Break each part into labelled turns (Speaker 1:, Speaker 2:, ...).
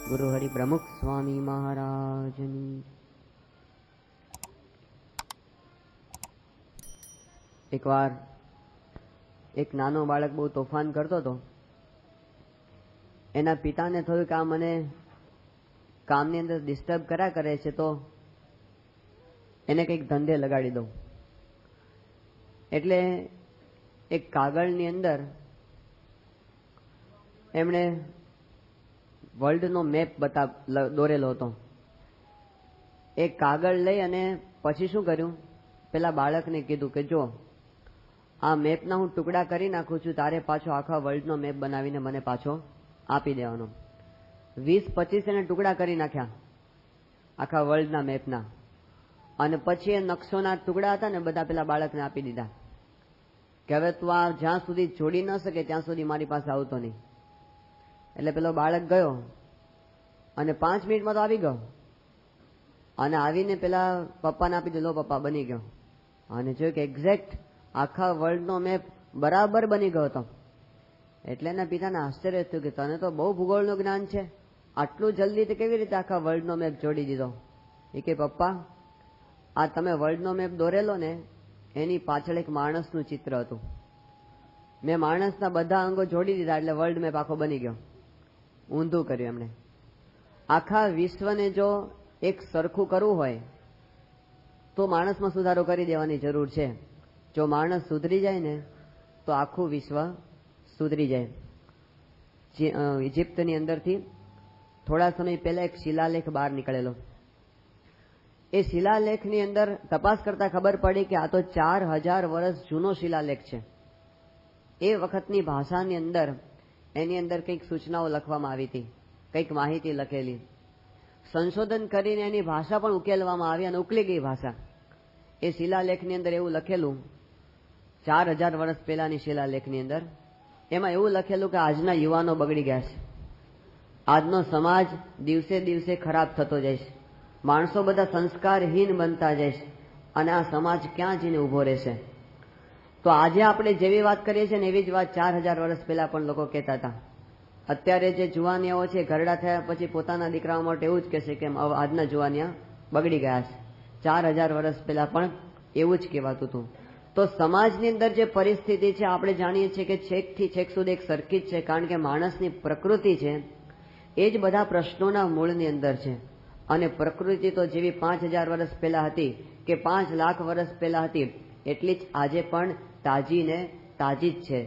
Speaker 1: ગુરુ હરિ પ્રમુખ સ્વામી મહારાજની. એકવાર એક નાનો બાળક બહુ તોફાન કરતો હતો. એના પિતાને થયું કે આ મને કામની અંદર ડિસ્ટર્બ કર્યા કરે છે, તો એને કંઈક ધંધે લગાડી દઉં. એટલે એક કાગળની અંદર એમણે વર્લ્ડનો મેપ દોરેલો હતો. એ કાગળ લઈ અને પછી શું કર્યું, પેલા બાળકને કીધું કે જો આ મેપના હું ટુકડા કરી નાખું છું, તારે પાછો આખા વર્લ્ડનો મેપ બનાવીને મને પાછો આપી દેવાનો. 20-25 એને ટુકડા કરી નાખ્યા આખા વર્લ્ડના મેપના, અને પછી એ નકશોના ટુકડા હતા ને બધા પેલા બાળકને આપી દીધા કે હવે તું આ જ્યાં સુધી જોડી ન શકે ત્યાં સુધી મારી પાસે આવતો નહીં. એટલે પેલો બાળક ગયો અને 5 મિનિટમાં તો આવી ગયો, અને આવીને પેલા પપ્પાને આપી દીધો. પપ્પા બની ગયો, અને જોયું કે એક્ઝેક્ટ આખા વર્લ્ડનો મેપ બરાબર બની ગયો હતો. એટલે એના પિતાને આશ્ચર્ય થયું કે તને તો બહુ ભૂગોળનું જ્ઞાન છે, આટલું જલ્દી કેવી રીતે આખા વર્લ્ડનો મેપ જોડી દીધો? એ કે પપ્પા, આ તમે વર્લ્ડનો મેપ દોરેલો ને એની પાછળ એક માણસનું ચિત્ર હતું. મેં માણસના બધા અંગો જોડી દીધા એટલે વર્લ્ડ મેપ આખો બની ગયો. ઊંધું કર્યું એમણે. આખા વિશ્વને જો એક સરખું કરવું હોય તો માણસમાં સુધારો કરી દેવાની જરૂર છે. જો માણસ સુધરી જાય ને તો આખું વિશ્વ સુધરી જાય. ઇજિપ્તની અંદરથી થોડા સમય પહેલા એક શિલાલેખ બહાર નીકળેલો. એ શિલાલેખની અંદર તપાસ કરતા ખબર પડી કે આ તો 4000 વર્ષ જૂનો શિલાલેખ છે. એ વખતની ભાષાની અંદર એની અંદર કંઈક સૂચનાઓ લખવામાં આવી હતી, કંઈક માહિતી લખેલી. સંશોધન કરીને એની ભાષા પણ ઉકેલવામાં આવી અને ઉકલી ગઈ ભાષા. એ શિલાલેખની અંદર એવું લખેલું, 4000 વર્ષ પહેલાની શિલાલેખની અંદર એમાં એવું લખેલું કે આજના યુવાનો બગડી ગયા છે, આજનો સમાજ દિવસે દિવસે ખરાબ થતો જાય છે, માણસો બધા સંસ્કારહીન બનતા જાય છે, અને આ સમાજ ક્યાં જઈને ઊભો રહેશે? તો આજે આપણે જેવી વાત કરીએ છીએ ને એવી જ વાત 4000 વર્ષ પહેલા પણ લોકો કહેતા હતા. અત્યારે જે જુવાનિયાઓ છે ઘરડા થયા પછી પોતાના દીકરાઓ માટે એવું જ કહેશે કે આજના જુવાનિયા બગડી ગયા છે. 4000 વર્ષ પહેલા પણ એવું જ કહેવાતું હતું. તો સમાજની અંદર જે પરિસ્થિતિ છે આપણે જાણીએ છીએ કે છેકથી છેક સુધી એક સરખી જ છે, કારણ કે માણસની પ્રકૃતિ છે એ જ બધા પ્રશ્નોના મૂળની અંદર છે. અને પ્રકૃતિ તો જેવી 5000 વર્ષ પહેલા હતી કે 5 લાખ વર્ષ પહેલા હતી એટલી જ આજે પણ તાજી ને તાજી જ છે.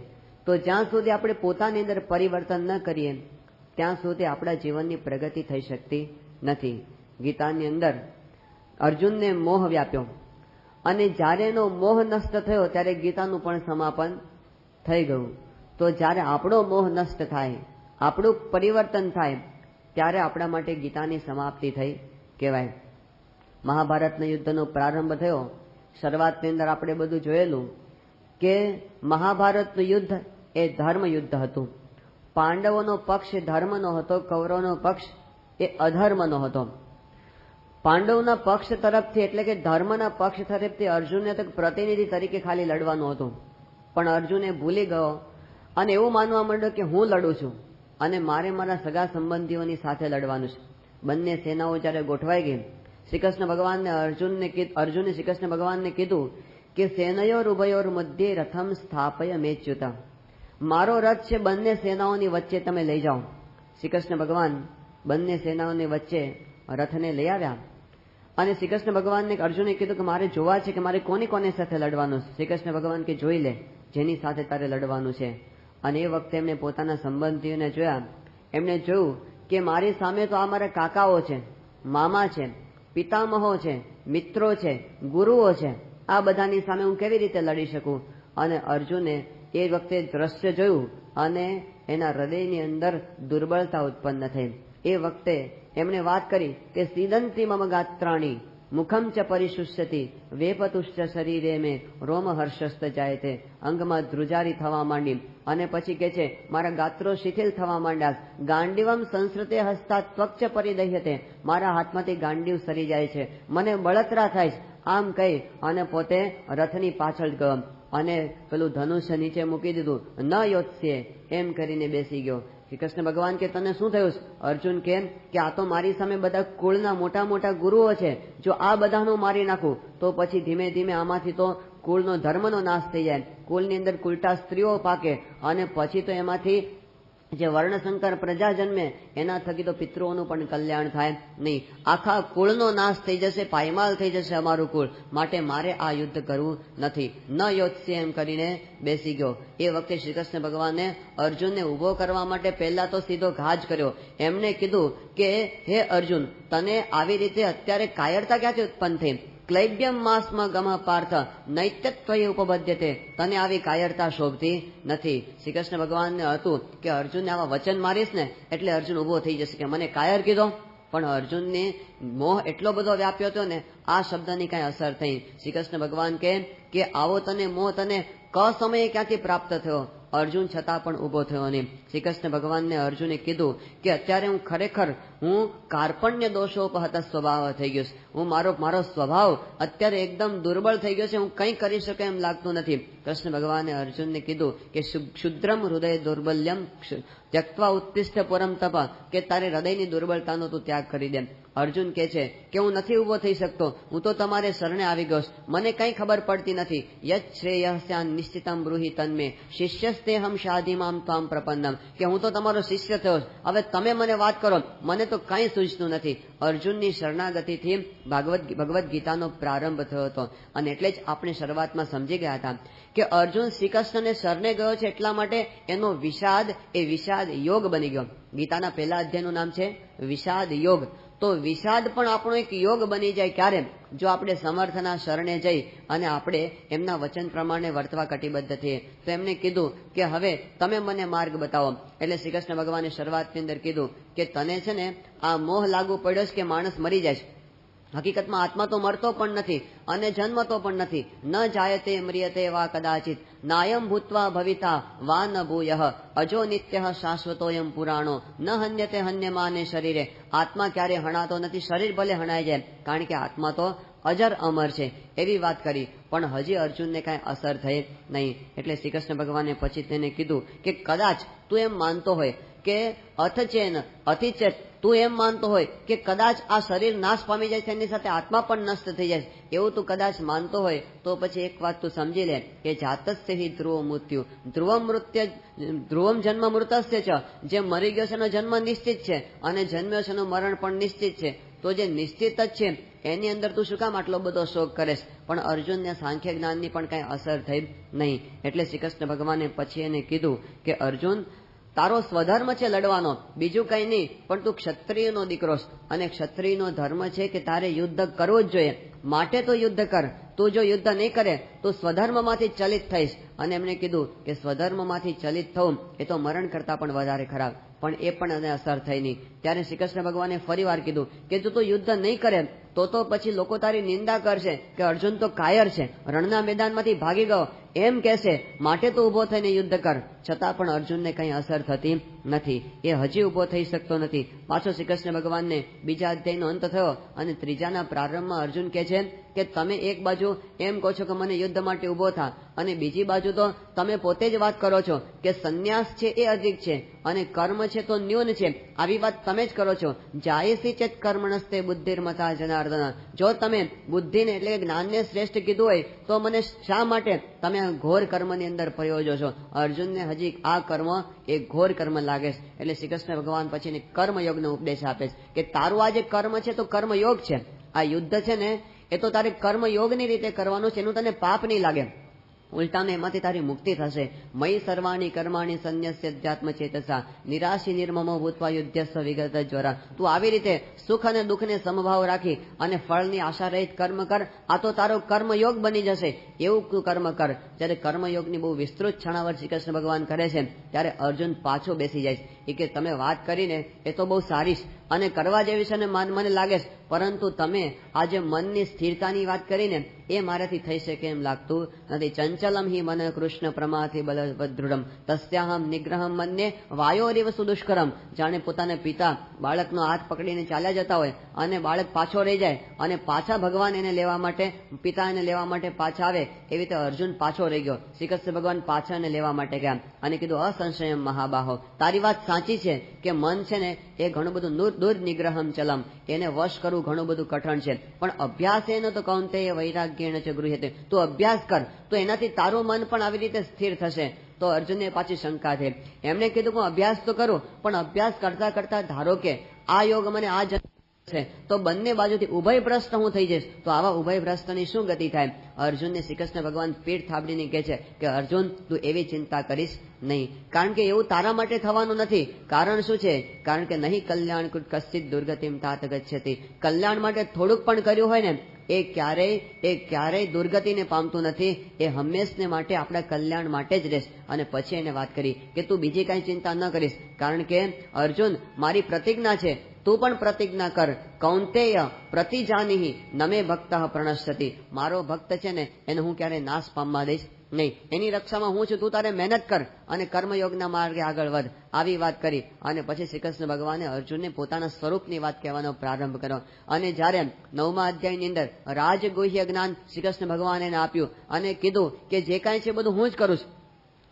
Speaker 1: તો જ્યાં સુધી આપણે પોતાની અંદર પરિવર્તન ન કરીએ ત્યાં સુધી આપણા જીવનની પ્રગતિ થઈ શકતી નથી. ગીતાની અંદર અર્જુનને મોહ વ્યાપ્યો, અને જ્યારે એનો મોહ નષ્ટ થયો ત્યારે ગીતાનું પણ સમાપન થઈ ગયું. તો જ્યારે આપણો મોહ નષ્ટ થાય, આપણું પરિવર્તન થાય, ત્યારે આપણા માટે ગીતાની સમાપ્તિ થઈ કહેવાય. મહાભારતના યુદ્ધનો પ્રારંભ થયો. શરૂઆતની અંદર આપણે બધું જોયેલું કે મહાભારતનું યુદ્ધ એ ધર્મ યુદ્ધ હતું. પાંડવોનો પક્ષ એ ધર્મનો હતો, કૌરવનો પક્ષ એ અધર્મનો હતો. પાંડવોના પક્ષ તરફથી એટલે કે ધર્મના પક્ષ તરફથી અર્જુનને તો પ્રતિનિધિ તરીકે ખાલી લડવાનું હતું, પણ અર્જુને ભૂલી ગયો અને એવું માનવા માંડ્યો કે હું લડું છું અને મારે મારા સગા સંબંધીઓની સાથે લડવાનું છે. બંને સેનાઓ જ્યારે ગોઠવાઈ ગઈ, શ્રી કૃષ્ણ ભગવાનને અર્જુને શ્રી કૃષ્ણ ભગવાનને કીધું કે સેનયોર ઉભયોર મધ્યે રથમ સ્થાપય મેચ્યુતા, મારો રથ છે બંને સેનાઓની વચ્ચે તમે લઈ જાઓ. શ્રી કૃષ્ણ ભગવાન બંને સેનાઓની વચ્ચે રથને લઈ આવ્યા, અને શ્રી કૃષ્ણ ભગવાનને અર્જુને કીધું કે મારે જોવા છે કે મારે કોની સાથે લડવાનું છે. શ્રી કૃષ્ણ ભગવાન કે જોઈ લે જેની સાથે તારે લડવાનું છે. અને એ વખતે એમણે પોતાના સંબંધીઓને જોયા. એમણે જોયું કે મારી સામે તો આ મારા કાકાઓ છે, મામા છે, પિતામહો છે, મિત્રો છે, ગુરુઓ છે, આ બધાની સામે હું કેવી રીતે લડી શકું? અને અર્જુને એ વખતે દ્રશ્ય જોયું અને એના હૃદયની અંદર દુર્બળતા ઉત્પન્ન થઈ. એ વખતે એમણે વાત કરી કે સીદંતી મમ ગાત્રાણી મુખમ ચ પરિશુષ્યતિ વેપતુશ્ચ શરીરે મેં રોમ હર્ષસ્ત જાય તે, અંગમાં ધ્રુજારી થવા માંડી. અને પછી કે છે મારા ગાત્રો શિથિલ થવા માંડ્યા, ગાંડીવમ સંસ્કૃતે હસ્તા ત્વક્ચ પરિદહ્યતે, મારા હાથમાંથી ગાંડીવ સરી જાય છે, મને બળતરા થાય છે. આમ કહી અને પોતે રથની પાછળ ગયો અને પેલું ધનુષ્ય નીચે મૂકી દીધું. ન યોત્સ્યે એમ કરીને બેસી ગયો. શ્રી કૃષ્ણ ભગવાન કે તને શું થયું? અર્જુન કે આ તો મારી સામે બધા કુળના મોટા મોટા ગુરુઓ છે, જો આ બધાનું મારી નાખું તો પછી ધીમે ધીમે આમાંથી તો કુળનો ધર્મનો નાશ થઈ જાય, કુળની અંદર કુલટા સ્ત્રીઓ પાકે અને પછી તો એમાંથી જે વર્ણશંકર પ્રજા જન્મે એના થકી તો પિતૃઓનું પણ કલ્યાણ થાય નહીં, આખા કુળનો નાશ થઈ જશે, પાયમાલ થઈ જશે અમારું કુળ, માટે મારે આ યુદ્ધ કરવું નથી, ન યોત્સે એમ કરીને બેસી ગયો. એ વખતે શ્રી કૃષ્ણ ભગવાને અર્જુનને ઉભો કરવા માટે પહેલા તો સીધો ઘા જ કર્યો. એમને કીધું કે હે અર્જુન, તને આવી રીતે અત્યારે કાયરતા ક્યાંથી ઉત્પન્ન થઈ? ક્લૈબ્યમ માસમાં ગમ પાર્થ નૈત્યત્વય ઉપબદ્ધતે, તને આવી કાયરતા શોભતી નથી. શ્રી કૃષ્ણ ભગવાનને હતું કે અર્જુનને આવા વચન મારીશ ને એટલે અર્જુન ઉભો થઈ જશે કે મને કાયર કીધો, પણ અર્જુનને મોહ એટલો બધો વ્યાપ્યો હતો ને આ શબ્દની કઈ અસર થઈ. શ્રી કૃષ્ણ ભગવાન કે આવો તને મોહ તને ક સમયે ક્યાંથી પ્રાપ્ત થયો? અર્જુન છતાં પણ ઉભો થયો નહીં. શ્રી કૃષ્ણ ભગવાનને અર્જુને કીધું કે અત્યારે હું ખરેખર કાર્પણ્ય દોષોપહત સ્વભાવ થઈ ગયો, હું મારો સ્વભાવ અત્યારે એકદમ દુર્બળ થઈ ગયો છે, હું કંઈ કરી શકે એમ લાગતું નથી. કૃષ્ણ ભગવાને અર્જુનને કીધું કે ક્ષુદ્રમ હૃદય દુર્બલ્યમ ત્યક્ત્વા ઉત્તિષ્ઠ પરમ તપ, કે તારે હૃદયની દુર્બળતાનો તું ત્યાગ કરી દે. અર્જુન કે છે કે હું નથી ઉભો થઈ શકતો, હું તો તમારે શરણે આવી ગયો, મને કઈ ખબર પડતી નથી. યત શ્રેયસ્યાન નિશ્ચિતમ બ્રૂહિ તન્મે શિષ્યસ્તેહમ શાધિમામ ત્વામ પ્રપન્નમ, કે હું તો તમારો શિષ્ય થયો, હવે તમે મને વાત કરો, મને તો કઈ સૂઝતું નથી. અર્જુનની શરણાગતિથી ભગવદ્ ગીતાનો પ્રારંભ થયો હતો. અને એટલે જ આપણે શરૂઆતમાં સમજી ગયા હતા કે અર્જુન શ્રી કૃષ્ણને શરણે ગયો છે એટલા માટે એનો વિષાદ એ વિષાદ યોગ બની ગયો. ગીતાના પહેલા અધ્યાયનું નામ છે વિષાદ યોગ. તો વિષાદ પણ આપણો એક યોગ બની જાય ક્યારે? જો આપણે સમર્થના શરણે જઈ અને આપણે એમના વચન પ્રમાણે વર્તવા કટિબદ્ધ થઈએ. તો એમને કીધું કે હવે તમે મને માર્ગ બતાવો. એટલે શ્રી કૃષ્ણ ભગવાને શરૂઆતની અંદર કીધું કે તને છે ને આ મોહ લાગુ પડ્યો છે કે માણસ મરી જાય છે. હકીકતમાં આત્મા તો મરતો પણ નથી અને જન્મતો પણ નથી. ન જાયતે મ્રિયતે વા કદાચિત નાયમ ભૂત્વા ભવિતા વા ન ભૂયઃ અજો નિત્યઃ શાશ્વતોયમ પુરાણો ન હન્યતે હન્યમાને શરીરે. આત્મા ક્યારે હણાતો નથી, શરીર ભલે હણાઈ જાય, કારણ કે આત્મા તો અજર અમર છે, એવી વાત કરી. પણ હજી અર્જુનને કાંઈ અસર થઈ નહીં. એટલે શ્રી કૃષ્ણ ભગવાને પછી તેને કીધું કે કદાચ તું એમ માનતો હોય કે અથચેન અતિચેત, તું એમ માનતો હોય કે કદાચ આ શરીર નાશ પામી જાય છે, એની સાથે આત્મા પણ નષ્ટ થઈ જાય, એવું તું કદાચ માનતો હોય તો પછી એક વાત તું સમજી લે કે જાતસ્ય હિ ધ્રુવ મૃત્યુ ધ્રુવમ જન્મ મૃતસ્ય છે. જે મરી ગયો છે એનો જન્મ નિશ્ચિત છે અને જન્મ્યો છે એનું મરણ પણ નિશ્ચિત છે. તો જે નિશ્ચિત જ છે એની અંદર તું શું કામ આટલો બધો શોક કરેશ? પણ અર્જુનને સાંખ્ય જ્ઞાનની પણ કઈ અસર થઈ નહીં. એટલે શ્રી કૃષ્ણ ભગવાને પછી એને કીધું કે અર્જુન, તારો સ્વધર્મ છે લડવાનો, બીજું કઈ નહીં, પણ તું ક્ષત્રિયનો દીકરો છે અને ક્ષત્રિયનો ધર્મ છે કે તારે યુદ્ધ કરવું જ જોઈએ, માટે તો યુદ્ધ કર. તું જો યુદ્ધ નહીં કરે તો સ્વધર્મમાંથી ચલિત થઈશ. અને એમણે કીધું કે સ્વધર્મમાંથી ચલિત થવું એ તો મરણ કરતા પણ વધારે ખરાબ. પણ એ પણ એને અસર થઈ નહીં. ત્યારે શ્રી કૃષ્ણ ભગવાને ફરી વાર કીધું કે જો તું યુદ્ધ નહીં કરે તો પછી લોકો તારી નિંદા કરશે કે અર્જુન તો કાયર છે, રણના મેદાનમાંથી ભાગી ગયો એમ કહેશે, માટે તો ઉભો થઈને યુદ્ધ કર. છતાં પણ અર્જુનને કઈ અસર થતી નથી, એ હજી ઉભો થઈ શકતો નથી. પાછો શ્રી કૃષ્ણ ભગવાનને બીજા અધ્યાયનો અંત થયો અને ત્રીજાના પ્રારંભમાં અર્જુન કહે છે કે તમે એક બાજુ એમ કહો છો કે મને યુદ્ધ માટે ઉભો થા, અને બીજી બાજુ તો તમે પોતે જ વાત કરો છો કે સંન્યાસ છે એ અધિક છે અને કર્મ છે તો ન્યૂન છે. આવી વાત તમે જ કરો છો. જાયસી ચેત કર્મણસ્તે બુદ્ધિર્મતા જનાર્દન, જો તમે બુદ્ધિને એટલે જ્ઞાનને શ્રેષ્ઠ કીધું હોય તો મને શા માટે તમે ઘોર કર્મની અંદર પ્રયોજો છો? અર્જુનને હજી આ કર્મ એ ઘોર કર્મ લાગે છે. એટલે શ્રી કૃષ્ણ ભગવાન પછી કર્મયોગનો ઉપદેશ આપે છે કે તારું આ જે કર્મ છે તો કર્મયોગ છે, આ યુદ્ધ છે ને એ તો તારે કર્મયોગની રીતે કરવાનું છે, એનું તને પાપ નહીં લાગે, ઉલટાને એમાંથી તારી મુક્તિ થશે. મયી સર્વાણી કર્માણી સંન્યસ્ય અધ્યાત્મ ચેતસા નિરાશી નિર્મમો ભૂતવા યુદ્ધસ્વ વિગત જ્વરા. તું આવી રીતે સુખ અને દુઃખને સમભાવ રાખી અને ફળની આશા રહિત કર્મ કર, આ તો તારો કર્મયોગ બની જશે. એવું તું કર્મ કર. જ્યારે કર્મયોગની બહુ વિસ્તૃત છણાવટ શ્રી કૃષ્ણ ભગવાન કરે છે ત્યારે અર્જુન પાછો બેસી જાય એ કે તમે વાત કરીને એ તો બહુ સારી છે અને કરવા જેવી છે અને મને લાગે છે, પરંતુ તમે આ જે મનની સ્થિરતાની વાત કરીને એ મારાથી થઈ શકે એમ લાગતું નથી. ચંચલમ હિ મન કૃષ્ણ પ્રમાથી બલવદ્દૃઢમ તસ્યાહમ નિગ્રહમ મન્યે વાયોરિવ સુદુષ્કરમ. જાણે પોતાના પિતા બાળકનો હાથ પકડીને ચાલ્યા જતા હોય અને બાળક પાછો રહી જાય અને પાછા ભગવાન એને લેવા માટે, પિતા એને લેવા માટે પાછા આવે, એવી રીતે અર્જુન પાછો રહી ગયો. શ્રી કૃષ્ણ ભગવાન પાછા એને લેવા માટે ગયા અને કીધું અસંશયમ મહાબાહો, તારી વાત સાચી છે કે મન છે ને એ ઘણું બધું દુર્નિગ્રહમ ચલમ, એને વશ કરવું ઘણું બધું કઠણ છે. પણ અભ્યાસ એનો તો કૌંતેય વૈરાગ્યેણ ચ ગૃહ્યતે, તું અભ્યાસ કર તો એનાથી તારું મન પણ આવી રીતે સ્થિર થશે. તો અર્જુનને પાછી શંકા છે. એમણે કીધું હું અભ્યાસ તો કરું, પણ અભ્યાસ કરતા કરતા ધારો કે આ યોગ મને આ છે તો બંને બાજુથી ઉભયભ્રષ્ટ હું થઈ જઈશ, તો આવા ઉભયભ્રષ્ટની શું ગતિ થાય? અર્જુનને શ્રી કૃષ્ણ ભગવાન પીઠ થાબડીને કહે છે કે અર્જુન તું એવી ચિંતા કરીશ નહીં, કારણ કે એવું તારા માટે થવાનું નથી. કારણ શું છે? કારણ કે નહીં કલ્યાણ કશ્ચિત દુર્ગતિમ તાત ગચ્છતિ. કલ્યાણ માટે થોડુંક પણ કર્યું હોય ને એ ક્યારેય દુર્ગતિને પામતું નથી. એ હંમેશને માટે આપણા કલ્યાણ માટે જ રહેશે. અને પછી એને વાત કરી કે તું બીજી કાંઈ ચિંતા ન કરીશ, કારણ કે અર્જુન મારી પ્રતિજ્ઞા છે, તું પણ પ્રતિજ્ઞા કર. કૌંતેય પ્રતિજાનિહિ નમે ભક્ત પ્રણશ્યતિ. મારો ભક્ત છે ને એને હું ક્યારેય નાશ પામવા દઈશ નહીં. એની રક્ષામાં હું છું, તું તારે મહેનત કર અને કર્મયોગના માર્ગે આગળ વધ. આવી વાત કરી અને પછી શ્રી કૃષ્ણ ભગવાને અર્જુનને પોતાના સ્વરૂપની વાત કહેવાનો પ્રારંભ કર્યો. અને જ્યારે 9મા અધ્યાયની અંદર રાજગુહ્ય જ્ઞાન શ્રી કૃષ્ણ ભગવાને આપ્યું અને કીધું કે જે કાંઈ છે બધું હું જ કરું છું,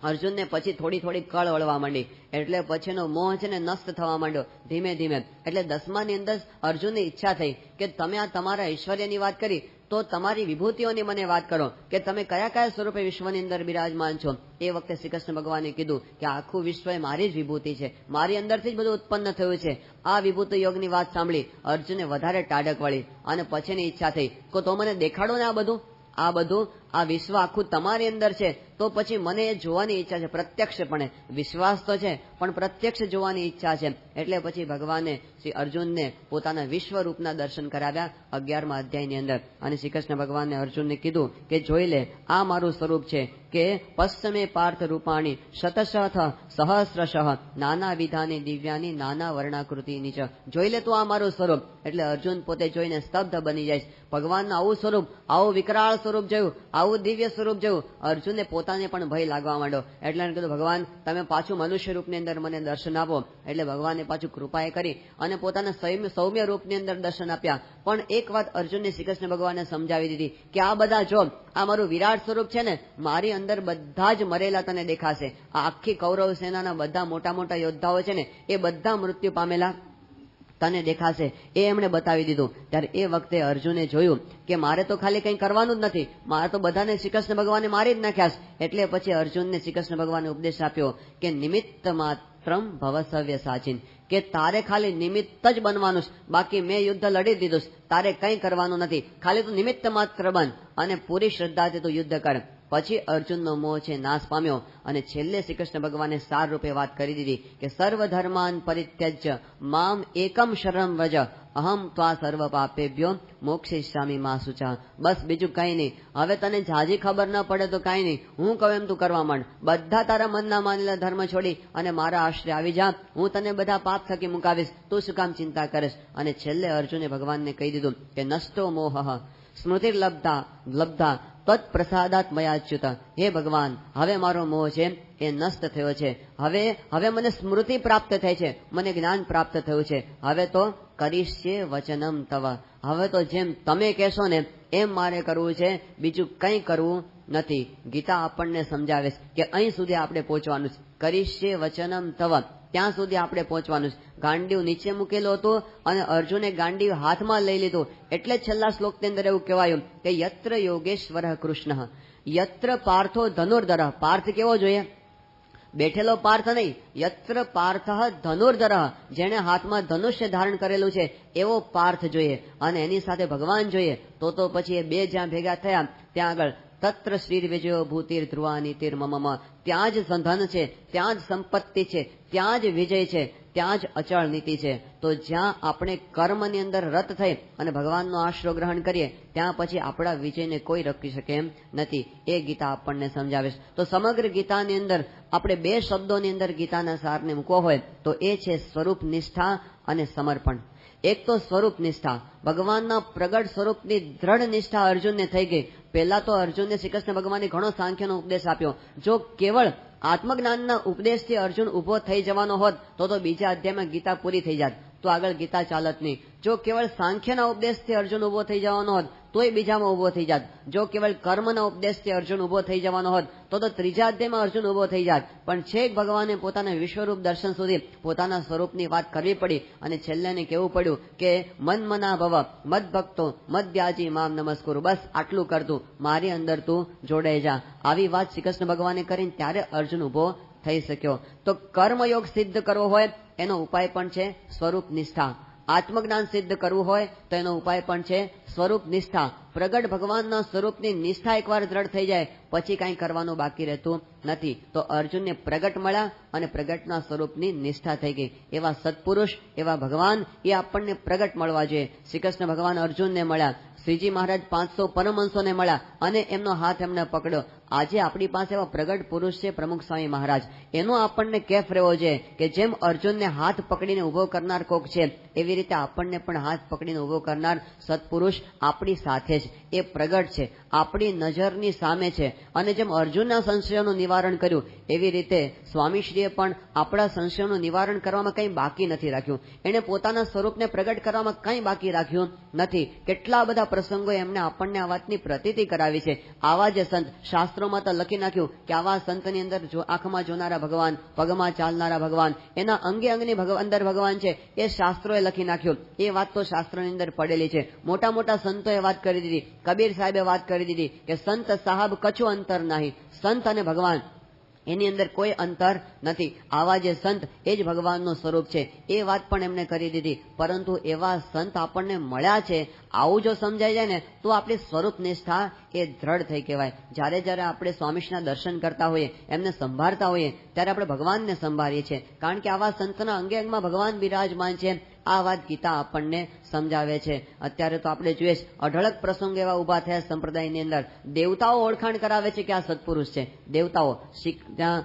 Speaker 1: અર્જુનને પછી થોડી કળ વળવા માંડી. એટલે પછીનો મોહ છે ને નષ્ટ થવા માંડ્યો ધીમે ધીમે. એટલે 10માની અંદર અર્જુનની ઈચ્છા થઈ કે તમે આ તમારા ઐશ્વર્યની વાત કરી તો તમારી વિભૂતિઓની મને વાત કરો કે તમે કયા કયા સ્વરૂપે વિશ્વની અંદર બિરાજમાન છો. એ વખતે શ્રી કૃષ્ણ ભગવાને કીધું કે આખું વિશ્વ એ મારી જ વિભૂતિ છે, મારી અંદરથી જ બધું ઉત્પન્ન થયું છે. આ વિભૂતિ યોગની વાત સાંભળી અર્જુને વધારે ટાઢક વળી અને પછીની ઈચ્છા થઈ કે તો મને દેખાડો ને આ વિશ્વ આખું તમારી અંદર છે, તો પછી મને એ જોવાની ઈચ્છા છે પ્રત્યક્ષપણે. વિશ્વાસ તો છે પણ પ્રત્યક્ષ જોવાની ઈચ્છા છે. એટલે પછી ભગવાને શ્રી અર્જુનને પોતાના વિશ્વરૂપના દર્શન કરાવ્યા 11મા અધ્યાયની અંદર. અને શ્રી કૃષ્ણ ભગવાને અર્જુનને કીધું કે જોઈ લે આ મારું સ્વરૂપ છે કે પશ્ચમે પાર્થ રૂપાણી શતશઃ સહસ્રશઃ નાના વિધાની દિવ્યાની નાના વર્ણાકૃતિની ચ. જોઈ લે તું આ મારું સ્વરૂપ. એટલે અર્જુન પોતે જોઈને સ્તબ્ધ બની જાય. ભગવાનનું આવું સ્વરૂપ, આવું વિકરાળ સ્વરૂપ જોયું, આવું દિવ્ય સ્વરૂપ જોયું, અર્જુનને પોતાને પણ ભય લાગવા માંડ્યો. એટલે એને કીધું ભગવાન તમે પાછું મનુષ્ય રૂપની અંદર મને દર્શન આપો. એટલે ભગવાને પાછું કૃપાએ કરી અને પોતાના સૌમ્ય રૂપની અંદર દર્શન આપ્યા. પણ એક વાત અર્જુનને શ્રી કૃષ્ણ ભગવાને સમજાવી દીધી કે આ બધા જો આ મારું વિરાટ સ્વરૂપ છે ને, મારી અંદર બધા જ મરેલા તને દેખાશે. આ આખી કૌરવ સેનાના બધા મોટા યોદ્ધાઓ છે ને એ બધા મૃત્યુ પામેલા તને દેખાશે. એ એમણે બતાવી દીધું. ત્યારે એ વખતે અર્જુને જોયું કે મારે તો ખાલી કંઈ કરવાનું જ નથી, મારે તો બધાને શ્રી કૃષ્ણ ભગવાને મારી જ નાખ્યા. એટલે પછી અર્જુનને શ્રી કૃષ્ણ ભગવાને ઉપદેશ આપ્યો કે નિમિત્ત માત્રમ ભવસવ્ય સાચીન, કે તારે ખાલી નિમિત્ત જ બનવાનું છે, બાકી મેં યુદ્ધ લડી દીધું, તારે કંઈ કરવાનું નથી, ખાલી તું નિમિત્ત માત્ર બન અને પૂરી શ્રદ્ધાથી તું યુદ્ધ કર. પછી અર્જુનનો મોહ છે નાશ પામ્યો અને છેલ્લે શ્રી કૃષ્ણ ભગવાને સાર રૂપે વાત કરી દીધી કે સર્વ ધર્માન પરિત્યજ્ય મામ એકમ શરણમ વ્રજ અહમ ત્વા સર્વ પાપેભ્યો મોક્ષિષ્યામિ મા શુચઃ. બસ બીજું કઈ નહીં, હવે તને જાજી ખબર ન પડે તો કઈ નહીં, હું કહું એમ તું કરવા માંડ. બધા તારા મનના માનેલા ધર્મ છોડી અને મારા આશ્રય આવી જા, હું તને બધા પાપ થકી મુકાવીશ, તું શું કામ ચિંતા કરીશ. અને છેલ્લે અર્જુને ભગવાનને કહી દીધું કે નષ્ટો મોહ સ્મૃતિર્લબ્ધા તત્પ્રસાદાત મયાચ્યુત. હે ભગવાન હવે મારો મોહ છે એ નષ્ટ થયો છે, હવે મને સ્મૃતિ પ્રાપ્ત થઈ છે, મને જ્ઞાન પ્રાપ્ત થયું છે. હવે તો કરીશ્યે વચનમ તવ, હવે તો જેમ તમે કહેશો ને એમ મારે કરવું છે, બીજું કંઈ કરવું નથી. ગીતા આપણને સમજાવે છે કે અહીં સુધી આપણે પહોંચવાનું છે. કરીશ્યે વચનમ તવ, ત્યાં સુધી આપણે પહોંચવાનું છે. ગાંડીવ નીચે મૂકેલો હતો અને અર્જુને ગાંડીવ હાથમાં લઈ લીધું. એટલે છેલ્લા શ્લોકની અંદર એવું કહેવાયું કે યત્ર યોગેશ્વર કૃષ્ણ યત્ર પાર્થો ધનુર્ધર. પાર્થ કેવો જોઈએ? બેઠેલો પાર્થ નહીં, યત્ર પાર્થ ધનુર્ધર, જેને હાથમાં ધનુષ્ય ધારણ કરેલું છે એવો પાર્થ જોઈએ. અને એની સાથે ભગવાન જોઈએ. તો પછી એ બે જ્યાં ભેગા થયા ત્યાં આગળ તત્ર શ્રી વિજયો ભૂતિર ધ્રુવાની તીર મમ, ત્યાં જ ધન છે, ત્યાં જ સંપત્તિ છે, ત્યાં જ વિજય છે, ત્યાં જ અચળ નીતિ છે. તો જ્યાં આપણે કર્મની અંદર રત થઈ અને ભગવાનનો આશરો ગ્રહણ કરીએ ત્યાં પછી આપણા વિજયને કોઈ રોકી શકે એમ નથી. એ ગીતા આપણને સમજાવે છે. તો સમગ્ર ગીતાની અંદર આપણે બે શબ્દોની અંદર ગીતાના સારને મૂકવો હોય તો એ છે સ્વરૂપ નિષ્ઠા અને સમર્પણ. એક તો સ્વરૂપ નિષ્ઠા, ભગવાનના પ્રગટ સ્વરૂપની દ્રઢ નિષ્ઠા અર્જુનને થઈ ગઈ. પહેલા તો અર્જુનને શ્રી કૃષ્ણ ભગવાને ઘણો સાંખ્યનો ઉપદેશ આપ્યો. જો કેવળ આત્મજ્ઞાનના ઉપદેશથી અર્જુન ઉભો થઈ જવાનો હોત તો બીજા અધ્યાયમાં ગીતા પૂરી થઈ જાત, તો આગળ ગીતા ચાલત નહીં. જો કેવળ સાંખ્યના ઉપદેશથી અર્જુન ઉભો થઈ જવાનો હોત તોય બીજામાં ઉભો થઈ જાત. જો કેવળ કર્મના ઉપદેશથી અર્જુન ઉભો થઈ જવાનો હોત તો ત્રીજા અધ્યાયમાં અર્જુન ઉભો થઈ જાત. પણ છેક ભગવાને પોતાના વિશ્વરૂપ દર્શન સુધી પોતાના સ્વરૂપની વાત કરવી પડી અને છેલ્લે ને કહેવું પડ્યું કે મન મના ભવ મદ ભક્તો મદ વ્યાજી મામ નમસ્કુરુ. બસ આટલું કરતું, મારી અંદર તું જોડાઈ જા. આવી વાત શ્રી કૃષ્ણ ભગવાને કરીને ત્યારે અર્જુન ઉભો થઈ શક્યો. તો કર્મયોગ સિદ્ધ કરવો હોય એનો ઉપાય પણ છે સ્વરૂપ નિષ્ઠા. આત્મજ્ઞાન સિદ્ધ કરવું હોય તો એનો ઉપાય પણ છે સ્વરૂપ નિષ્ઠા. પ્રગટ ભગવાનના સ્વરૂપની નિષ્ઠા એકવાર દ્રઢ થઈ જાય પછી કાંઈ કરવાનું બાકી રહેતું નથી. તો અર્જુનને પ્રગટ મળ્યા અને પ્રગટના સ્વરૂપની નિષ્ઠા થઈ ગઈ. એવા સત્પુરુષ, એવા ભગવાન એ આપણને પ્રગટ મળવા જોઈએ. શ્રી કૃષ્ણ ભગવાન અર્જુનને મળ્યા, શ્રીજી મહારાજ 500 પરમહંસોને મળ્યા અને એમનો હાથ એમને પકડ્યો. આજે આપણી પાસે એવા પ્રગટ પુરુષ છે પ્રમુખ સ્વામી મહારાજ. એનો આપણને કેફ રહેવો જોઈએ કે જેમ અર્જુનને હાથ પકડીને ઉભો કરનાર કોક છે એવી રીતે આપણને પણ હાથ પકડીને ઉભો કરનાર સત્પુરુષ આપણી સાથે જ એ પ્રગટ છે, આપણી નજરની સામે છે. અને જેમ અર્જુનના સંશયોનું નિવારણ કર્યું એવી રીતે સ્વામીશ્રીએ પણ આપણા સંશયોનું નિવારણ કરવામાં કંઈ બાકી નથી રાખ્યું. એણે પોતાના સ્વરૂપને પ્રગટ કરવામાં કંઈ બાકી રાખ્યું નથી. કેટલા બધા પ્રસંગો એમને આપણને આ વાતની પ્રતીતિ કરાવી છે. આવા જે સંત, શાસ્ત્રોમાં તો લખી નાખ્યું કે આવા સંતની અંદર આંખમાં જોનારા ભગવાન, પગમાં ચાલનારા ભગવાન, એના અંગે અંગની અંદર ભગવાન છે, એ શાસ્ત્રોએ લખી નાખ્યું. એ વાત તો શાસ્ત્રોની અંદર પડેલી છે. મોટા મોટા સંતોએ વાત કરી દીધી. કબીર સાહેબે વાત કરી દીધી કે સંત સાહબ કછું અંતર નહીં, સંત અને ભગવાન એની અંદર કોઈ અંતર નથી. આવા જે સંત એ જ ભગવાનનું સ્વરૂપ છે એ વાત પણ એમને કરી દીધી. પરંતુ એવા સંત આપણને મળ્યા છે, આવું જો સમજાઈ જાય ને તો આપણી સ્વરૂપ નિષ્ઠા એ દ્રઢ થઈ કહેવાય. જ્યારે જ્યારે આપણે સ્વામીશ્રીના દર્શન કરતા હોઈએ, એમને સંભાળતા હોઈએ ત્યારે આપણે ભગવાનને સંભાળીએ છીએ. કારણ કે આવા સંતના અંગે અંગમાં ભગવાન બિરાજમાન છે. આ વાત ગીતા આપણને સમજાવે છે. અત્યારે તો આપણે જોઈએ અઢળક પ્રસંગ એવા ઉભા થયા સંપ્રદાયની અંદર. દેવતાઓ ઓળખાણ કરાવે છે કે આ સત્પુરુષ છે. દેવતાઓ ત્યાં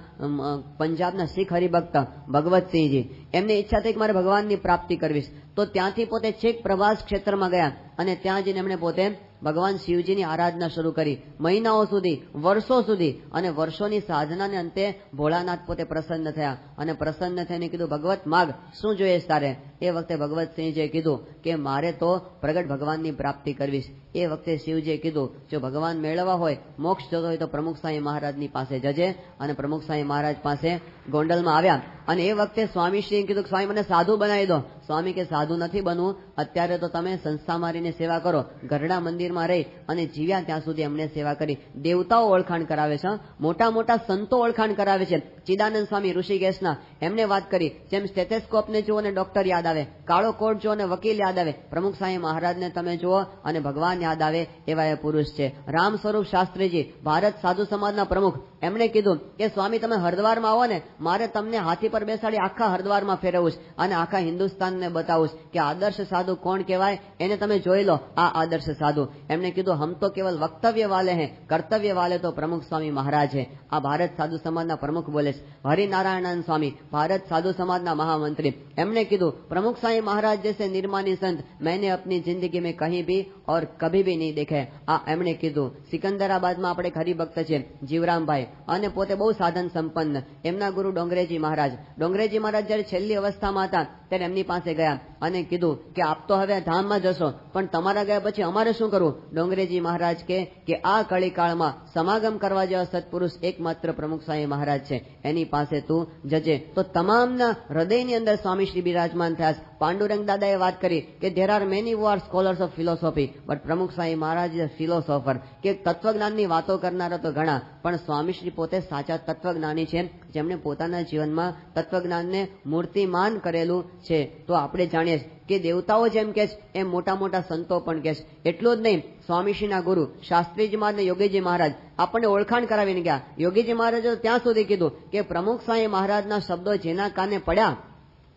Speaker 1: પંજાબના શીખ હરિભક્ત ભગવતસિંહજી, એમની ઈચ્છા થઈ કે મારે ભગવાનની પ્રાપ્તિ કરવી, તો ત્યાંથી પોતે છેક પ્રભાસ ક્ષેત્રમાં ગયા અને ત્યાં જઈને એમણે પોતે ભગવાન શિવજીની આરાધના શરૂ કરી. મહિનાઓ સુધી, વર્ષો સુધી, અને વર્ષોની સાધનાને અંતે ભોળાનાથ પોતે પ્રસન્ન થયા અને પ્રસન્ન થઈને કીધું ભગવત માગ, શું જોઈએ તારે? એ વખતે ભગવતસિંહજીએ કીધું કે મારે તો પ્રગટ ભગવાનની પ્રાપ્તિ કરવી. એ વખતે શિવજીએ કીધું જો ભગવાન મેળવવા હોય, મોક્ષ જતો હોય તો પ્રમુખ સ્વામી મહારાજની પાસે જજે. અને પ્રમુખ સ્વામી મહારાજ પાસે ગોંડલમાં આવ્યા અને એ વખતે સ્વામીશ્રીએ કીધું સ્વામી મને સાધુ બનાવી દો. સ્વામી કે સાધુ નથી બનવું, અત્યારે તો તમે સંસ્થા મારીને સેવા કરો. ગરડા મંદિરમાં રહી અને જીવ્યા ત્યાં સુધી એમણે સેવા કરી. દેવતાઓ ઓળખાણ કરાવે છે, મોટા મોટા સંતો ઓળખાણ કરાવે છે. ચિદાનંદ સ્વામી ઋષિકેશના, એમને વાત કરી જેમ સ્ટેથેસ્કોપને જુઓ અને ડોક્ટર યાદ આવે, કાળો કોટ જુઓ અને વકીલ યાદ આવે, પ્રમુખ સ્વામી મહારાજને તમે જુઓ અને ભગવાન યાદ આવે એવા એ પુરુષ છે. રામ સ્વરૂપ શાસ્ત્રીજી, ભારત સાધુ સમાજના પ્રમુખ, એમણે કીધું કે સ્વામી તમે હરિદ્વારમાં આવો ને, મારે તમને હાથી પર બેસાડી આખા હરિદ્વારમાં ફેરવવું અને આખા હિન્દુસ્તાનને બતાવું કે આદર્શ સાધુ કોણ કહેવાય, એને તમે જોઈ લો. આ આદર્શ સાધુ. એમણે કીધું હમ તો કેવલ વક્તવ્ય વાલે હે, કર્તવ્ય વાલે તો પ્રમુખ સ્વામી મહારાજ છે. આ ભારત સાધુ સમાજના પ્રમુખ બોલે છે. હરિનારાયણ સ્વામી, ભારત સાધુ સમાજના મહામંત્રી, એમણે કીધું પ્રમુખ સ્વામી મહારાજ જैसे निर्मानी संत मैंने अपनी जिंदगी में कहीं भी और कभी भी नहीं देखे. આ એમણે કીધું. સિકંદરાબાદમાં આપણે હરિભક્ત છે જીવરામભાઈ, અને પોતે બહુ સાધન સંપન્ન. એમના ગુરુ ડોંગરેજી મહારાજ. ડોંગરેજી મહારાજ જયારે છેલ્લી અવસ્થામાં હતા ત્યારે એમની પાસે ગયા અને કીધું કે આપ તો હવે ધામમાં જશો, પણ તમારા ગયા પછી અમારે શું કરવું? ડોંગરેજી મહારાજ કે આ કળીકાળમાં સમાગમ કરવા જેવા સત્પુરુષ એકમાત્ર પ્રમુખ સ્વામી મહારાજ છે, એની પાસે તું જજે. તો તમામના હૃદયની અંદર સ્વામીશ્રી બિરાજમાન થયા. પાંડુરંગ દાદાએ વાત કરી કે there are many who are scholars of philosophy, but પ્રમુખ Swami Maharaj is a philosopher. કે તત્વજ્ઞાનની વાતો કરનારા તો ઘણા, પણ સ્વામીશ્રી પોતે સાચા તત્વજ્ઞાની છે, જેમણે પોતાના જીવનમાં તત્વજ્ઞાનને મૂર્તિમાન કરેલું છે. તો આપણે જાણીએ કે દેવતાઓ જેમ કે એમ મોટા મોટા સંતો પણ કે છે. એટલું જ નહીં, સ્વામીશ્રીના ગુરુ શાસ્ત્રીજી મહારાજ અને યોગીજી મહારાજ આપણને ઓળખાણ કરાવીને ગયા. યોગીજી મહારાજે ત્યાં સુધી કીધું કે પ્રમુખ સ્વામી મહારાજના શબ્દો જેના કાને પડ્યા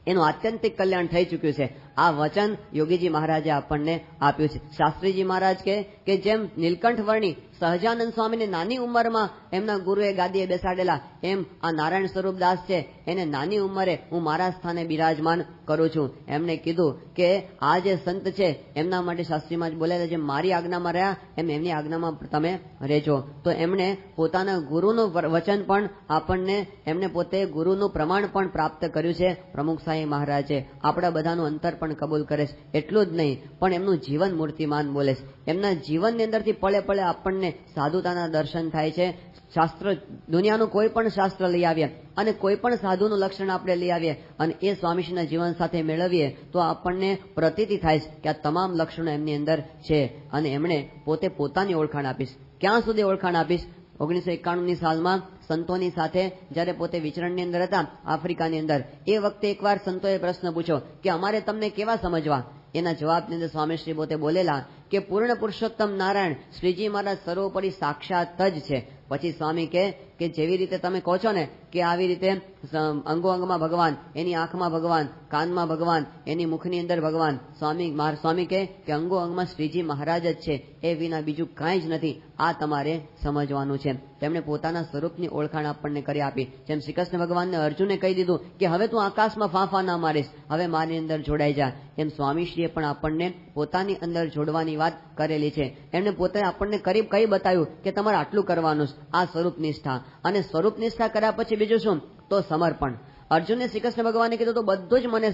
Speaker 1: એનું આત્યંતિક કલ્યાણ થઈ ચૂક્યું છે. આ વચન યોગીજી મહારાજે આપણને આપ્યું છે. શાસ્ત્રીજી મહારાજ કે જેમ નીલકંઠ વર્ણી સહજાનંદ સ્વામીને નાની ઉંમરમાં એમના ગુરુએ ગાદીએ બેસાડેલા, એમ આ નારાયણ સ્વરૂપદાસ છે એને નાની ઉંમરે હું મારા સ્થાને બિરાજમાન કરું છું. એમણે કીધું કે આ જે સંત છે એમના માટે શાસ્ત્રીમાં જ બોલેલા, જેમ મારી આજ્ઞામાં રહ્યા એમ એમની આજ્ઞામાં તમે રહેજો. તો એમણે પોતાના ગુરુનું વચન પણ આપણને, એમને પોતે ગુરુનું પ્રમાણ પણ પ્રાપ્ત કર્યું છે પ્રમુખ સાંઈ મહારાજે. આપણા બધાનું અંતર પણ કબૂલ કરે છે. એટલું જ નહીં પણ એમનું જીવન મૂર્તિમાન બોલે છે. એમના જીવનની અંદરથી પળે પળે આપણને સાધુતાના દર્શન થાય છે. શાસ્ત્ર, દુનિયાનું કોઈ પણ શાસ્ત્ર લઈ આવીએ અને કોઈ પણ સાધુનું લક્ષણ આપણે લઈ આવીએ અને એ સ્વામીશ્રીના જીવન સાથે મેળવીએ તો આપણને પ્રતીતિ થાય છે કે આ તમામ લક્ષણો એમની અંદર છે. અને એમણે પોતે પોતાની ઓળખાણ આપીશ. ક્યાં સુધી ઓળખાણ આપીશ? 1991ની સાલમાં સંતોની સાથે જ્યારે પોતે વિચરણની અંદર હતા આફ્રિકાની અંદર, એ વખતે એકવાર સંતોએ પ્રશ્ન પૂછ્યો કે અમારે તમને કેવા સમજવા? એના જવાબની અંદર સ્વામીશ્રી પોતે બોલેલા કે પૂર્ણ પુરુષોત્તમ નારાયણ શ્રીજી મહારાજ સર્વોપરી સાક્ષાત જ છે. પછી સ્વામી કે જેવી રીતે તમે કહો છો ને કે આવી રીતે અંગો અંગમાં ભગવાન, એની આંખમાં ભગવાન, કાનમાં ભગવાન, એની મુખની અંદર ભગવાન, સ્વામી કે અંગો અંગમાં શ્રીજી મહારાજ જ છે, એ વિના બીજું કાંઈ જ નથી. આ તમારે સમજવાનું છે. તેમણે પોતાના સ્વરૂપની ઓળખાણ આપણને કરી આપી. જેમ શ્રી કૃષ્ણ ભગવાનને અર્જુને કહી દીધું કે હવે તું આકાશમાં ફાંફા ના મારીશ, હવે મારી અંદર જોડાઈ જા, એમ સ્વામીશ્રીએ પણ આપણને પોતાની અંદર જોડવાની વાત કરેલી છે. એમણે પોતે આપણને કઈ બતાવ્યું કે તમારે આટલું કરવાનું આ સ્વરૂપ નિષ્ઠા. અને સ્વરૂપ નિષ્ઠા કર્યા પછી બીજું શું? તો સમર્પણ. અર્જુનને શ્રી કૃષ્ણ ભગવાને કીધું તો બધું જ મને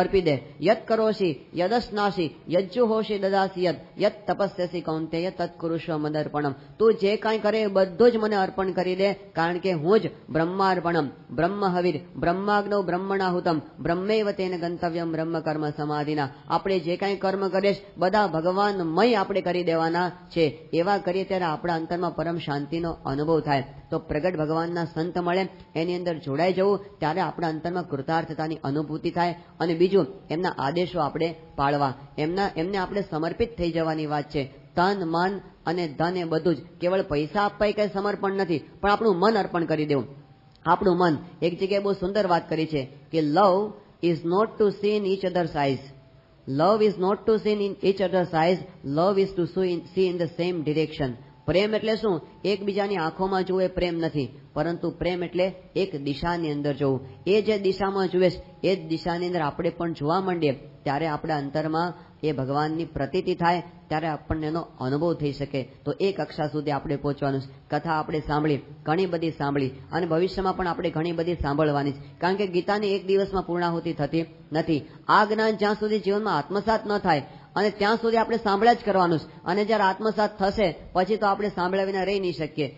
Speaker 1: અર્પી દે. યત કરોશી યદસ્નાશી યજ્જુહોશી દદાસી યત તપસ્યસી કૌંતેય તત્કુરુષ્વ મદર્પણમ. તું જે કાંઈ કરે એ બધું જ મને અર્પણ કરી દે, કારણ કે હું જ બ્રહ્માર્પણમ, બ્રહ્મ હવિર, બ્રહ્માગ્નૌ બ્રહ્મણાહુતમ, બ્રહ્મૈવ તેન ગંતવ્યમ બ્રહ્મ કર્મ સમાધિના. આપણે જે કાંઈ કર્મ કરીએ બધા ભગવાનમય આપણે કરી દેવાના છે. એવા કરીએ ત્યારે આપણા અંતરમાં પરમ શાંતિનો અનુભવ થાય. તો પ્રગટ ભગવાનના સંત મળે, એની અંદર જોડાઈ જવું, ત્યારે આપણા અંતરમાં કૃતાર્થતાની અનુભૂતિ થાય. અને બીજું, એમના આદેશો આપણે પાળવા, એમને આપણે સમર્પિત થઈ જવાની વાત છે. તન, મન અને ધન એ બધું જ. કેવળ પૈસા આપવા કઈ સમર્પણ નથી, પણ આપણું મન અર્પણ કરી દેવું. આપણું મન. એક જગ્યાએ બહુ સુંદર વાત કરી છે કે love is not to see in each other's eyes. Love is not to see in each other's eyes, love is to see in the same direction. પ્રેમ એટલે શું? એકબીજાની આંખોમાં જોવું એ પ્રેમ નથી, પરંતુ પ્રેમ એટલે એક દિશાની અંદર જોવું. એ જે દિશામાં જુએ એ જ દિશાની અંદર આપણે પણ જોવા માંડીએ, ત્યારે આપણા અંતરમાં એ ભગવાનની પ્રતીતિ થાય, ત્યારે આપણને એનો અનુભવ થઈ શકે. તો એ કક્ષા સુધી આપણે પહોંચવાનું છે. કથા આપણે સાંભળી, ઘણી બધી સાંભળી, અને ભવિષ્યમાં પણ આપણે ઘણી બધી સાંભળવાની છે. કારણ કે ગીતાની એક દિવસમાં પૂર્ણાહુતિ થતી નથી. આ જ્ઞાન જ્યાં સુધી જીવનમાં આત્મસાત ન થાય અને ત્યાં સુધી આપણે સાંભળ્યા જ કરવાનું છે. અને જ્યારે આત્મસાત થશે પછી તો આપણે સાંભળ્યા વિના રહી નહીં શકીએ.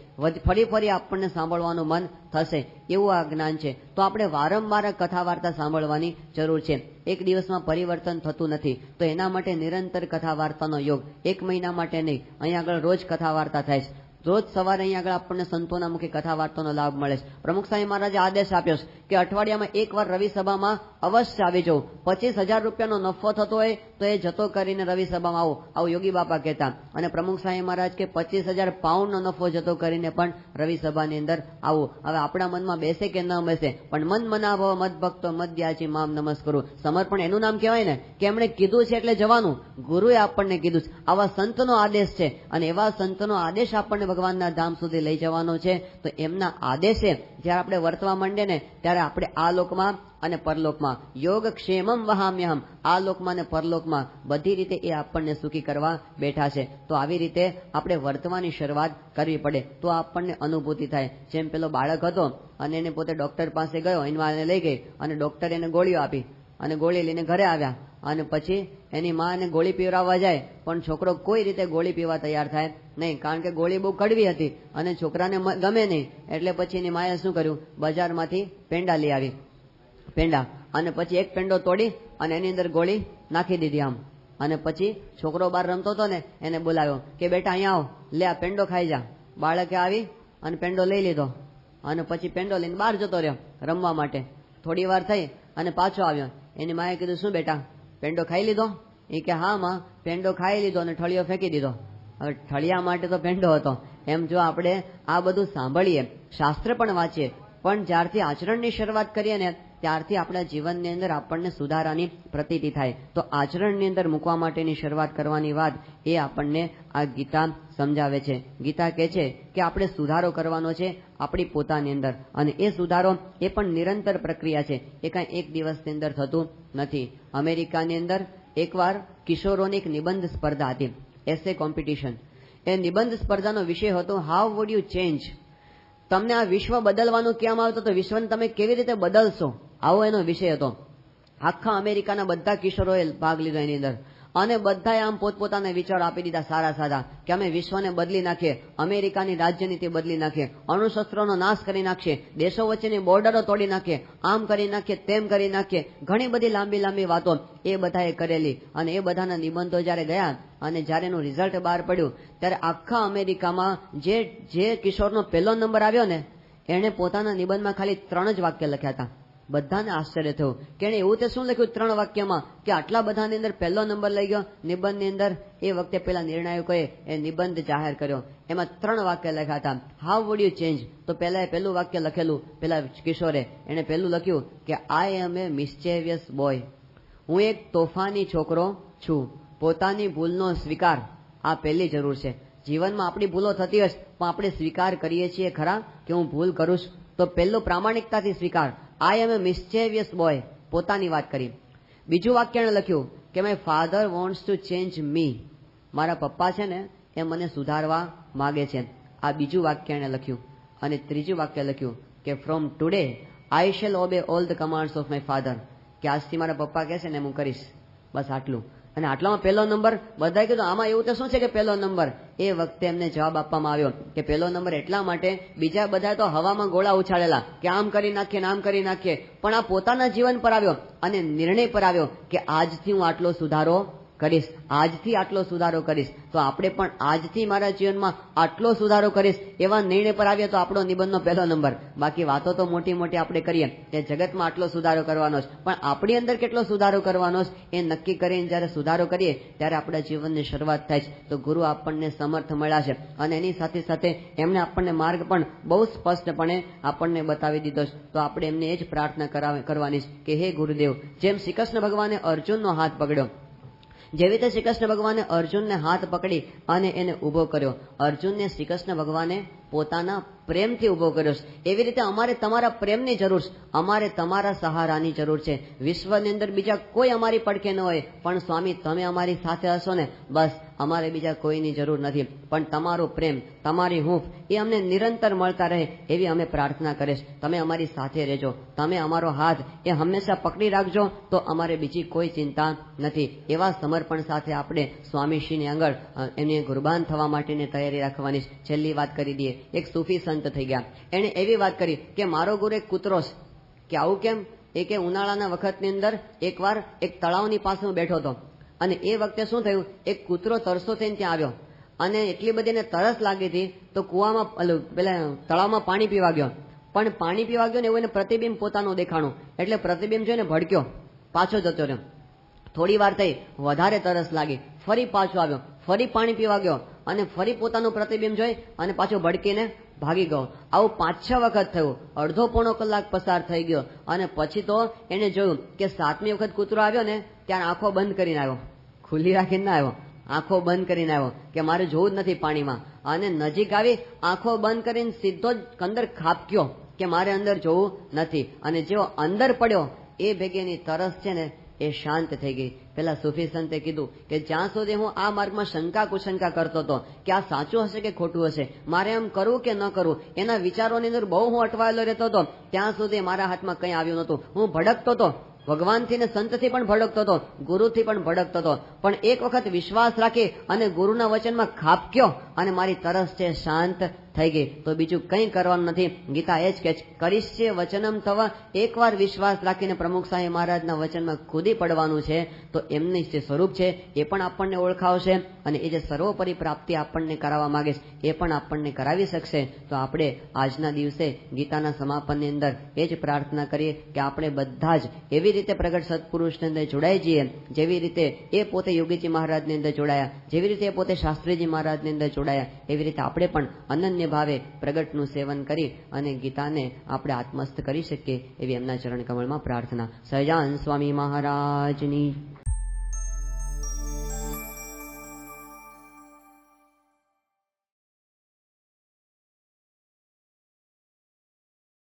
Speaker 1: ફરી આપણને સાંભળવાનું મન થશે, એવું આ જ્ઞાન છે. તો આપણે વારંવાર કથા વાર્તા સાંભળવાની જરૂર છે. એક દિવસમાં પરિવર્તન થતું નથી, તો એના માટે નિરંતર કથા વાર્તાનો યોગ. 1 મહિના માટે નહીં, અહીંયા આગળ રોજ કથા વાર્તા થાય છે. રોજ સવારે અહીંયા આગળ આપણને સંતોના મુખે કથા વાર્તાનો લાભ મળે છે. પ્રમુખ સાંઈ મહારાજે આદેશ આપ્યો છે કે અઠવાડિયામાં એકવાર રવિ સભામાં અવશ્ય આવી જવું. 25,000 રૂપિયાનો નફો થતો હોય તો એ જતો કરીને રવિ સભામાં આવું યોગી બાપા કહેતા. અને પ્રમુખ સાંઈ મહારાજ કે 25,000 પાઉન્ડનો નફો જતો કરીને પણ રવિ સભાની અંદર આવું. હવે આપણા મનમાં બેસે કે ન બેસે, પણ મન મનાભવ મદ ભક્તો મદ્યાચી મામ નમસ્કરું. સમર્પણ એનું નામ કહેવાય ને કે એમણે કીધું છે એટલે જવાનું. ગુરુએ આપણને કીધું છે, આવા સંતનો આદેશ છે, અને એવા સંતનો આદેશ આપણને ભગવાનના ધામ સુધી લઈ જવાનો છે. તો એમના આદેશે જ્યારે આપણે વર્તવા માંડીએ ને, ત્યારે આપણે આ લોકમાં અને પરલોકમાં યોગ ક્ષેમમ વહામ્યહમ, આ લોકમાં અને પરલોકમાં બધી રીતે એ આપણને સુખી કરવા બેઠા છે. તો આવી રીતે આપણે વર્તવાની શરૂઆત કરવી પડે, તો આપણને અનુભૂતિ થાય. જેમ પેલો બાળક હતો અને એને પોતે ડોક્ટર પાસે ગયો, એની માને લઈ ગઈ અને ડોક્ટરે એને ગોળીઓ આપી અને ગોળી લઈને ઘરે આવ્યા. અને પછી એની માં એને ગોળી પીવડાવવા જાય, પણ છોકરો કોઈ રીતે ગોળી પીવા તૈયાર થાય નહીં, કારણ કે ગોળી બહુ કડવી હતી અને છોકરાને ગમે નહીં. એટલે પછી એની માએ શું કર્યું, બજારમાંથી પેંડા લઈ આવી, પેંડા, અને પછી એક પેંડો તોડી અને એની અંદર ગોળી નાખી દીધી આમ. અને પછી છોકરો બહાર રમતો હતો ને, એને બોલાવ્યો કે બેટા અહીંયા આવ, લે આ પેંડો ખાઈ જા. બાળકે આવી અને પેંડો લઈ લીધો અને પછી પેંડો લઈને બહાર જતો રહ્યો રમવા માટે. થોડી વાર થઈ અને પાછો આવ્યો. એની માએ કીધું, શું બેટા પેંડો ખાઈ લીધો? એ કે હા માં, પેંડો ખાઈ લીધો અને ઠળિયો ફેંકી દીધો. હવે ઠળિયા માટે તો પેંડો હતો. એમ જો આપણે આ બધું સાંભળીએ, શાસ્ત્ર પણ વાંચીએ, પણ જ્યારથી આચરણની શરૂઆત કરીએ ને ત્યારથી આપણા જીવનની અંદર આપણને સુધારાની પ્રતીતિ થાય. તો આચરણની અંદર મૂકવા માટેની શરૂઆત કરવાની વાત એ આપણને આ ગીતા સમજાવે છે. ગીતા કહે છે કે આપણે સુધારો કરવાનો છે આપણી પોતાની અંદર, અને એ સુધારો એ પણ નિરંતર પ્રક્રિયા છે, એ કાંઈ એક દિવસની અંદર થતું નથી. અમેરિકાની અંદર એકવાર કિશોરોની એક નિબંધ સ્પર્ધા હતી, એસે કોમ્પિટિશન. એ નિબંધ સ્પર્ધાનો વિષય હતો હાઉ વુડ યુ ચેન્જ. તમને આ વિશ્વ બદલવાનું કહેવામાં આવતું તો વિશ્વને તમે કેવી રીતે બદલશો, આવો એનો વિષય હતો. આખા અમેરિકાના બધા કિશોરોએ ભાગ લીધો એની અંદર, અને બધાએ આમ પોતપોતાના વિચારો આપી દીધા સારા સારા કે અમે વિશ્વને બદલી નાખીએ, અમેરિકાની રાજ્યનીતિ બદલી નાખીએ, અણુશસ્ત્રોનો નાશ કરી નાખીએ, દેશો વચ્ચેની બોર્ડરો તોડી નાખીએ, આમ કરી નાખીએ, તેમ કરી નાખીએ, ઘણી બધી લાંબી લાંબી વાતો એ બધાએ કરેલી. અને એ બધાના નિબંધો જ્યારે ગયા અને જ્યારે એનું રિઝલ્ટ બહાર પડ્યું ત્યારે આખા અમેરિકામાં જે કિશોરનો પહેલો નંબર આવ્યો ને, એણે પોતાના નિબંધમાં ખાલી 3 જ વાક્ય લખ્યા હતા. બધાને આશ્ચર્ય થયું કે એણે એવું તે શું લખ્યું 3 વાક્યમાં કે આટલા બધાની અંદર પહેલો નંબર લઈ ગયો નિબંધની અંદર. એ વખતે પેલા નિર્ણાયકોએ એ નિબંધ જાહેર કર્યો, એમાં 3 વાક્ય લખ્યા હતા. How would you change. તો પહેલા પહેલું વાક્ય લખેલું પેલા કિશોરે, એણે પહેલું લખ્યું કે આઈ એમ એ મિસ્ચેવિયસ બોય. હું એક તોફાની છોકરો છું. પોતાની ભૂલનો સ્વીકાર આ પહેલી જરૂર છે. જીવનમાં આપણી ભૂલો થતી હશે પણ આપણે સ્વીકાર કરીએ છીએ ખરા કે હું ભૂલ કરું છું? તો પહેલું પ્રામાણિકતાથી સ્વીકાર, આઈ એમ એ મિસ્ચેવિયસ બોય, પોતાની વાત કરી. બીજું વાક્ય એણે લખ્યું કે my father wants to change me. મારા પપ્પા છે ને એ મને સુધારવા માગે છે, આ બીજું વાક્ય એણે લખ્યું. અને ત્રીજું વાક્ય લખ્યું કે from today I shell obey all the commands of my father. કે આજથી મારા પપ્પા કહેશે ને હું કરીશ, બસ આટલું. અને આટલામાં પહેલો નંબર. બધાએ કીધું આમાં એવું તો શું છે કે પહેલો નંબર? એ વખતે એમને જવાબ આપવામાં આવ્યો કે પહેલો નંબર એટલા માટે, બીજા બધા તો હવામાં ગોળા ઉછાળેલા કે આમ કરી નાખીએ ને આમ કરી નાખીએ, પણ આ પોતાના જીવન પર આવ્યો અને નિર્ણય પર આવ્યો કે આજથી હું આટલો સુધારો કરીશ, આજથી આટલો સુધારો કરીશ. તો આપણે પણ આજથી મારા જીવનમાં આટલો સુધારો કરીશ એવા નિર્ણય પર આવીએ તો આપણો નિબંધનો પહેલો નંબર. બાકી વાતો તો મોટી મોટી આપણે કરીએ કે જગતમાં આટલો સુધારો કરવાનો છે, પણ આપણી અંદર કેટલો સુધારો કરવાનો છે એ નક્કી કરીને જ્યારે સુધારો કરીએ ત્યારે આપણા જીવનની શરૂઆત થાય છે. તો ગુરુ આપણને સમર્થ મળ્યા છે અને એની સાથે સાથે એમણે આપણને માર્ગ પણ બહુ સ્પષ્ટપણે આપણને બતાવી દીધો છે. તો આપણે એમને એ જ પ્રાર્થના કરવાની છે કે હે ગુરુદેવ, જેમ શ્રી કૃષ્ણ ભગવાને અર્જુનનો હાથ પકડ્યો, જેવી રીતે શ્રી કૃષ્ણ ભગવાને અર્જુનને હાથ પકડી અને એને ઉભો કર્યો, અર્જુનને શ્રી કૃષ્ણ ભગવાને પોતાના પ્રેમથી ઉભો કર્યો છે, એવી રીતે અમારે તમારા પ્રેમની જરૂર છે, અમારે તમારા સહારાની જરૂર છે. વિશ્વની અંદર બીજા કોઈ અમારી પડખે ન હોય, પણ સ્વામી તમે અમારી સાથે હશો ને બસ, અમારે બીજા કોઈની જરૂર નથી. પણ તમારો પ્રેમ, તમારી હૂંફ એ અમને નિરંતર મળતા રહે એવી અમે પ્રાર્થના કરીશ. તમે અમારી સાથે રહેજો, તમે અમારો હાથ એ હંમેશા પકડી રાખજો, તો અમારે બીજી કોઈ ચિંતા નથી. એવા સમર્પણ સાથે આપણે સ્વામીશ્રીની આગળ એની કુરબાન થવા માટેની તૈયારી રાખવાની. છેલ્લી વાત કરી દઈએ. એક સૂફી સંત થઈ ગયા, એણે એવી વાત કરી કે મારો ગુરુ એક કૂતરો છે. કે આવું કેમ? એ કે ઉનાળાના વખતની અંદર એકવાર એક તળાવની પાસે હું બેઠો હતો અને એ વખતે શું થયું, એક કૂતરો તરસો થઈને ત્યાં આવ્યો અને એટલી બધી એને તરસ લાગી હતી તો કુવામાં પેલા તળાવમાં પાણી પીવા ગયો. પણ પાણી પીવા ગયો ને એવું એને પ્રતિબિંબ પોતાનું દેખાણું, એટલે પ્રતિબિંબ જોઈને ભડક્યો, પાછો જતો રહ્યો. થોડી વાર થઈ, વધારે તરસ લાગી, ફરી પાછો આવ્યો, ફરી પાણી પીવા ગયો અને ફરી પોતાનું પ્રતિબિંબ જોઈ અને પાછો ભડકીને ભાગી ગયો. આવું 5-6 વખત થયું. અડધો પોણો કલાક પસાર થઈ ગયો અને પછી તો એને જોયું કે 7મી વખત કૂતરો આવ્યો ને ત્યારે આંખો બંધ કરીને આવ્યો, ખુલ્લી રાખીને ના આવ્યો, આંખો બંધ કરીને આવ્યો કે મારે જોવું જ નથી પાણીમાં. અને નજીક આવી આંખો બંધ કરીને સીધો જ અંદર ખાબક્યો કે મારે અંદર જોવું નથી. અને જેવો અંદર પડ્યો એ ભેગેની તરસ છે ને એ શાંત થઈ ગઈ. પેલા સૂફી સંતે કીધું કે જ્યાં સુધી હું આ માર્ગમાં શંકા કુશંકા કરતો હતો કે આ સાચું હશે કે ખોટું હશે, મારે એમ કરવું કે ન કરવું, એના વિચારોની અંદર બહુ હું અટવાયેલો રહેતો હતો, ત્યાં સુધી મારા હાથમાં કંઈ આવ્યું નહોતું. હું ભડકતો હતો, ભગવાનથી ને સંતથી પણ ભડકતો હતો, ગુરુથી પણ ભડકતો હતો. પણ એક વખત વિશ્વાસ રાખી અને ગુરુના વચનમાં ખાબક્યો અને મારી તરસ છે શાંત થઈ ગઈ. તો બીજું કંઈ કરવાનું નથી. ગીતા એ જ કહે છે, કરીશ્ચે વચનમ તવ. એકવાર વિશ્વાસ રાખીને પ્રમુખ સાહેબ મહારાજના વચનમાં કૂદી પડવાનું છે તો એમની જે સ્વરૂપ છે એ પણ આપણને ઓળખાવશે અને એ જે સર્વોપરી પ્રાપ્તિ આપણને કરાવવા માંગે છે એ પણ આપણને કરાવી શકશે. તો આપણે આજના દિવસે ગીતાના સમાપનની અંદર એ જ પ્રાર્થના કરીએ કે આપણે બધા જ એવી રીતે પ્રગટ સત્પુરુષની અંદર જોડાઈ જઈએ જેવી રીતે એ પોતે યોગીજી મહારાજની અંદર જોડાયા, જેવી રીતે એ પોતે શાસ્ત્રીજી મહારાજની અંદર જોડાયા, એવી રીતે આપણે પણ અનન્ય ભાવે પ્રગટનું સેવન કરી અને ગીતાને આપણે આત્મસ્થ કરી શકીએ એવી એમના ચરણ કમળમાં પ્રાર્થના. સહજાન સ્વામી મહારાજની